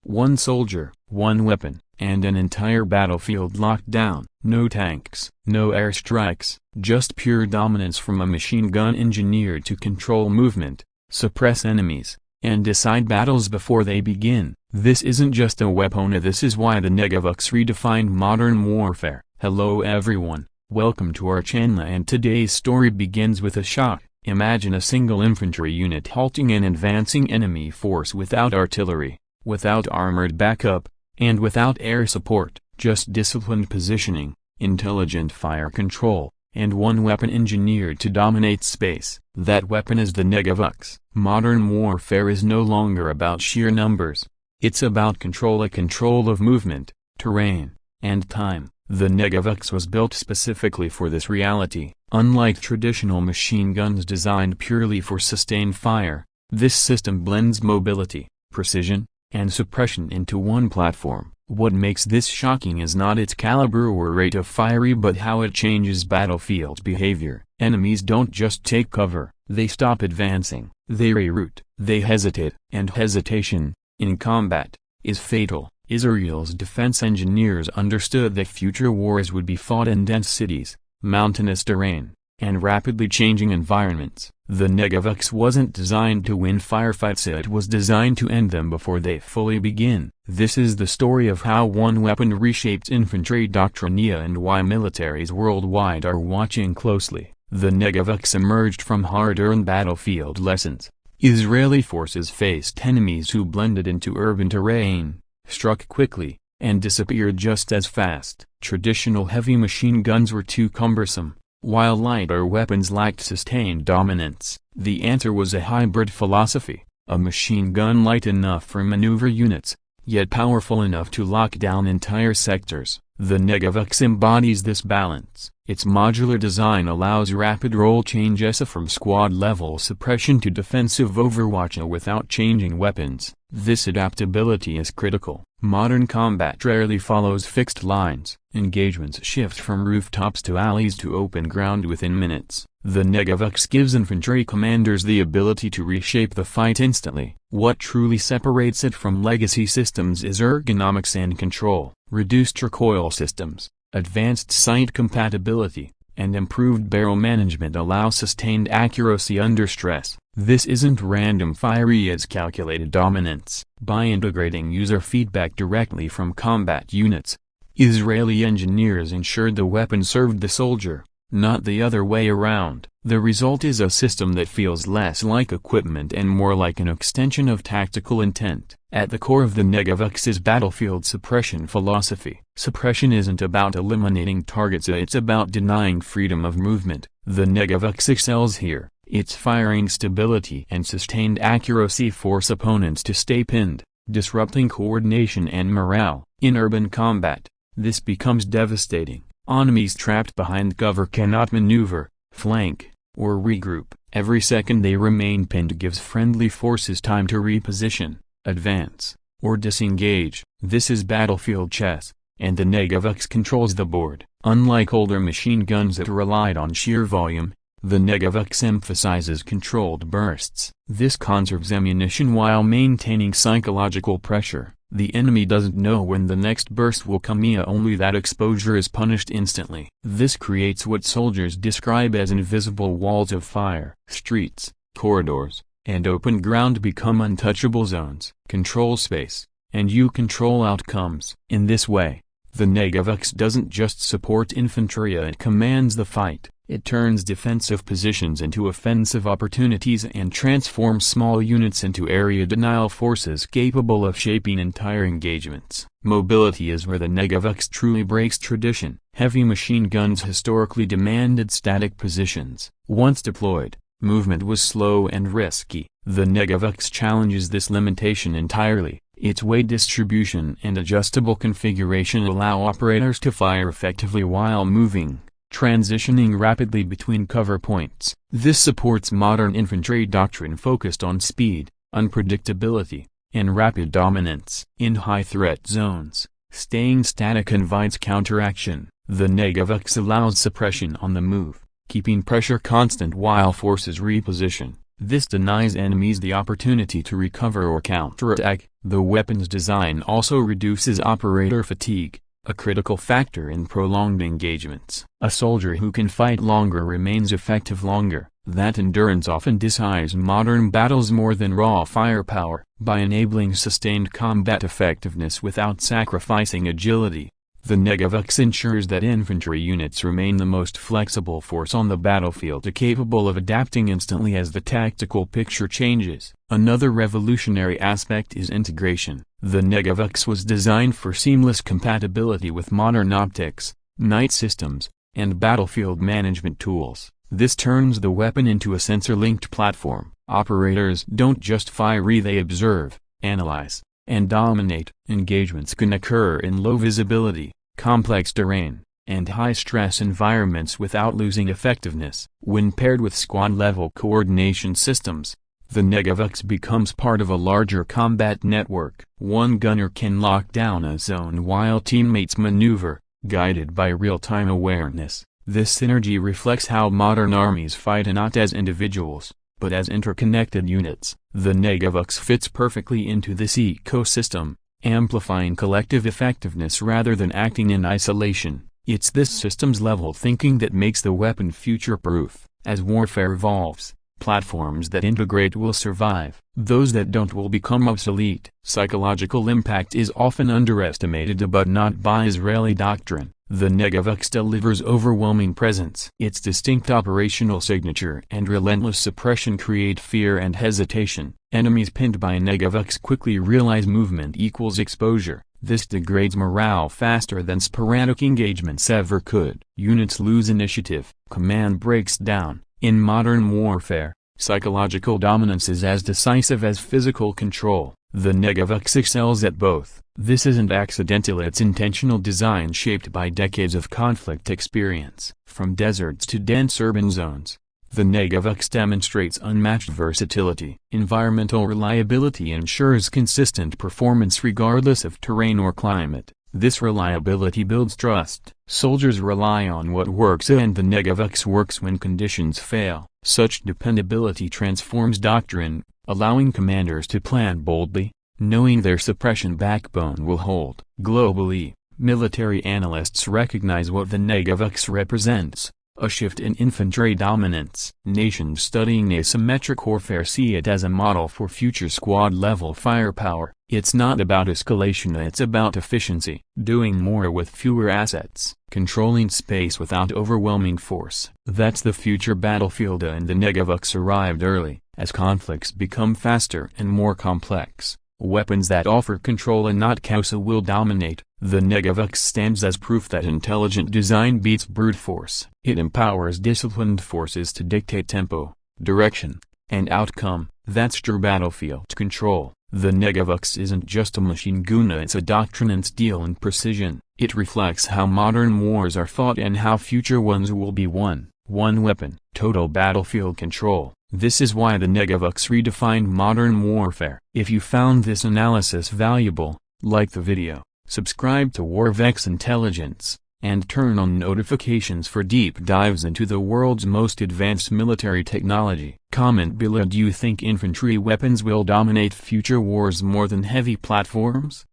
One soldier, one weapon, and an entire battlefield locked down. No tanks, no airstrikes, just pure dominance from a machine gun engineered to control movement, suppress enemies, and decide battles before they begin. This isn't just a weapon, this is why the Negev UX redefined modern warfare. Hello everyone, welcome to our channel, and today's story begins with a shock. Imagine a single infantry unit halting an advancing enemy force without artillery, without armored backup, and without air support, just disciplined positioning, intelligent fire control, and one weapon engineered to dominate space. That weapon is the Negev UX. Modern warfare is no longer about sheer numbers. It's about control of movement, terrain, and time. The Negev UX was built specifically for this reality. Unlike traditional machine guns designed purely for sustained fire, this system blends mobility, precision, and suppression into one platform. What makes this shocking is not its caliber or rate of fire, but how it changes battlefield behavior. Enemies don't just take cover, they stop advancing, they reroute, they hesitate, and hesitation, in combat, is fatal. Israel's defense engineers understood that future wars would be fought in dense cities, mountainous terrain, and rapidly changing environments. The Negev UX wasn't designed to win firefights, it was designed to end them before they fully begin. This is the story of how one weapon reshaped infantry doctrine and why militaries worldwide are watching closely. The Negev UX emerged from hard-earned battlefield lessons. Israeli forces faced enemies who blended into urban terrain, struck quickly, and disappeared just as fast. Traditional heavy machine guns were too cumbersome, while lighter weapons lacked sustained dominance. The answer was a hybrid philosophy, a machine gun light enough for maneuver units, yet powerful enough to lock down entire sectors. The Negev UX embodies this balance. Its modular design allows rapid role changes from squad-level suppression to defensive overwatch without changing weapons. This adaptability is critical. Modern combat rarely follows fixed lines. Engagements shift from rooftops to alleys to open ground within minutes. The Negev UX gives infantry commanders the ability to reshape the fight instantly. What truly separates it from legacy systems is ergonomics and control. Reduced recoil systems, advanced sight compatibility, and improved barrel management allow sustained accuracy under stress. This isn't random fire, it's calculated dominance. By integrating user feedback directly from combat units, Israeli engineers ensured the weapon served the soldier, not the other way around. The result is a system that feels less like equipment and more like an extension of tactical intent. At the core of the Negev UX is battlefield suppression philosophy. Suppression isn't about eliminating targets, it's about denying freedom of movement. The Negev UX excels here. Its firing stability and sustained accuracy force opponents to stay pinned, disrupting coordination and morale. In urban combat, this becomes devastating. Enemies trapped behind cover cannot maneuver, flank, or regroup. Every second they remain pinned gives friendly forces time to reposition, advance, or disengage. This is battlefield chess, and the Negev UX controls the board. Unlike older machine guns that relied on sheer volume, the Negev UX emphasizes controlled bursts. This conserves ammunition while maintaining psychological pressure. The enemy doesn't know when the next burst will come, only that exposure is punished instantly. This creates what soldiers describe as invisible walls of fire. Streets, corridors, and open ground become untouchable zones. Control space, and you control outcomes. In this way, the Negev UX doesn't just support infantry, it commands the fight. It turns defensive positions into offensive opportunities and transforms small units into area denial forces capable of shaping entire engagements. Mobility is where the Negev UX truly breaks tradition. Heavy machine guns historically demanded static positions. Once deployed, movement was slow and risky. The Negev UX challenges this limitation entirely. Its weight distribution and adjustable configuration allow operators to fire effectively while moving, transitioning rapidly between cover points. This supports modern infantry doctrine focused on speed, unpredictability, and rapid dominance. In high-threat zones, staying static invites counteraction. The Negev UX allows suppression on the move, keeping pressure constant while forces reposition. This denies enemies the opportunity to recover or counterattack. The weapon's design also reduces operator fatigue, a critical factor in prolonged engagements. A soldier who can fight longer remains effective longer. That endurance often decides modern battles more than raw firepower. By enabling sustained combat effectiveness without sacrificing agility, the Negev UX ensures that infantry units remain the most flexible force on the battlefield, capable of adapting instantly as the tactical picture changes. Another revolutionary aspect is integration. The Negev UX was designed for seamless compatibility with modern optics, night systems, and battlefield management tools. This turns the weapon into a sensor-linked platform. Operators don't just fire, they observe, analyze, and dominate. Engagements can occur in low visibility, complex terrain, and high-stress environments without losing effectiveness. When paired with squad-level coordination systems, the Negev UX becomes part of a larger combat network. One gunner can lock down a zone while teammates maneuver, guided by real-time awareness. This synergy reflects how modern armies fight, not as individuals, but as interconnected units. The Negev UX fits perfectly into this ecosystem, amplifying collective effectiveness rather than acting in isolation. It's this systems-level thinking that makes the weapon future-proof. As warfare evolves, platforms that integrate will survive. Those that don't will become obsolete. Psychological impact is often underestimated, but not by Israeli doctrine. The Negev UX delivers overwhelming presence. Its distinct operational signature and relentless suppression create fear and hesitation. Enemies pinned by Negev UX quickly realize movement equals exposure. This degrades morale faster than sporadic engagements ever could. Units lose initiative. Command breaks down. In modern warfare, psychological dominance is as decisive as physical control. The Negev UX excels at both. This isn't accidental, it's intentional design shaped by decades of conflict experience. From deserts to dense urban zones, the Negev UX demonstrates unmatched versatility. Environmental reliability ensures consistent performance regardless of terrain or climate. This reliability builds trust. Soldiers rely on what works, and the Negev UX works when conditions fail. Such dependability transforms doctrine, allowing commanders to plan boldly, knowing their suppression backbone will hold. Globally, military analysts recognize what the Negev UX represents: a shift in infantry dominance. Nations studying asymmetric warfare see it as a model for future squad-level firepower. It's not about escalation, it's about efficiency. Doing more with fewer assets. Controlling space without overwhelming force. That's the future battlefield, and the Negev UX arrived early. As conflicts become faster and more complex, weapons that offer control and not chaos will dominate. The Negev UX stands as proof that intelligent design beats brute force. It empowers disciplined forces to dictate tempo, direction, and outcome. That's true battlefield control. The Negev UX isn't just a machine gun, it's a doctrine and steel and precision. It reflects how modern wars are fought and how future ones will be won. One weapon, total battlefield control. This is why the Negev UX redefined modern warfare. If you found this analysis valuable, like the video, subscribe to Warvex Intelligence, and turn on notifications for deep dives into the world's most advanced military technology. Comment below: do you think infantry weapons will dominate future wars more than heavy platforms?